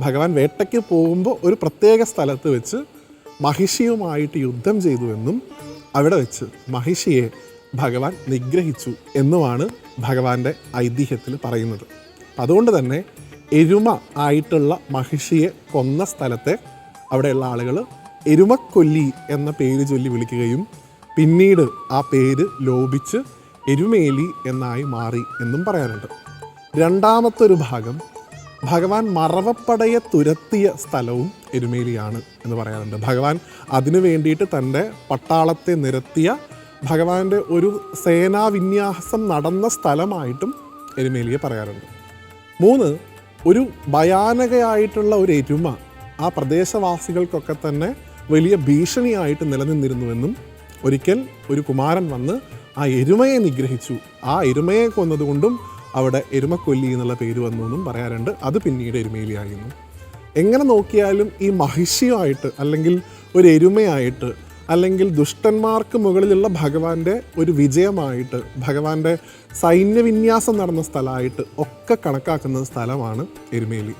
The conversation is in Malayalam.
ഭഗവാൻ വേട്ടയ്ക്ക് പോകുമ്പോൾ ഒരു പ്രത്യേക സ്ഥലത്ത് വെച്ച് മഹിഷിയുമായിട്ട് യുദ്ധം ചെയ്തുവെന്നും അവിടെ വെച്ച് മഹിഷിയെ ഭഗവാൻ നിഗ്രഹിച്ചു എന്നുമാണ് ഭഗവാന്റെ ഐതിഹ്യത്തിൽ പറയുന്നത്. അതുകൊണ്ട് തന്നെ എരുമ ആയിട്ടുള്ള മഹിഷിയെ കൊന്ന സ്ഥലത്തെ അവിടെയുള്ള ആളുകൾ എരുമക്കൊല്ലി എന്ന പേര് ചൊല്ലി വിളിക്കുകയും പിന്നീട് ആ പേര് ലോപിച്ച് എരുമേലി എന്നായി മാറി എന്നും പറയാറുണ്ട്. രണ്ടാമത്തെ ഒരു ഭാഗം ഭഗവാൻ മറവപ്പടയെ തുരത്തിയ സ്ഥലവും എരുമേലിയാണ് എന്ന് പറയാറുണ്ട്. ഭഗവാൻ അതിനു വേണ്ടിയിട്ട് തൻ്റെ പട്ടാളത്തെ നിരത്തിയ ഭഗവാന്റെ ഒരു സേനാവിന്യാസം നടന്ന സ്ഥലമായിട്ടും എരുമേലിയെ പറയാറുണ്ട്. 3, ഒരു ഭയാനകയായിട്ടുള്ള ഒരു എരുമ ആ പ്രദേശവാസികൾക്കൊക്കെ തന്നെ വലിയ ഭീഷണിയായിട്ട് നിലനിന്നിരുന്നുവെന്നും ഒരിക്കൽ ഒരു കുമാരൻ വന്ന് ആ എരുമയെ നിഗ്രഹിച്ചു, ആ എരുമയെ കൊന്നതുകൊണ്ടും അവിടെ എരുമക്കൊല്ലി എന്നുള്ള പേര് വന്നു എന്നും പറയാറുണ്ട്. അത് പിന്നീട് എരുമേലിയായിരുന്നു. എങ്ങനെ നോക്കിയാലും ഈ മഹിഷിയുമായിട്ട് അല്ലെങ്കിൽ ഒരു എരുമയായിട്ട് അല്ലെങ്കിൽ ദുഷ്ടന്മാർക്ക് മുകളിലുള്ള ഭഗവാന്റെ ഒരു വിജയമായിട്ട് ഭഗവാന്റെ സൈന്യവിന്യാസം നടന്ന സ്ഥലമായിട്ട് ഒക്കെ കണക്കാക്കുന്ന സ്ഥലമാണ് എരുമേലി.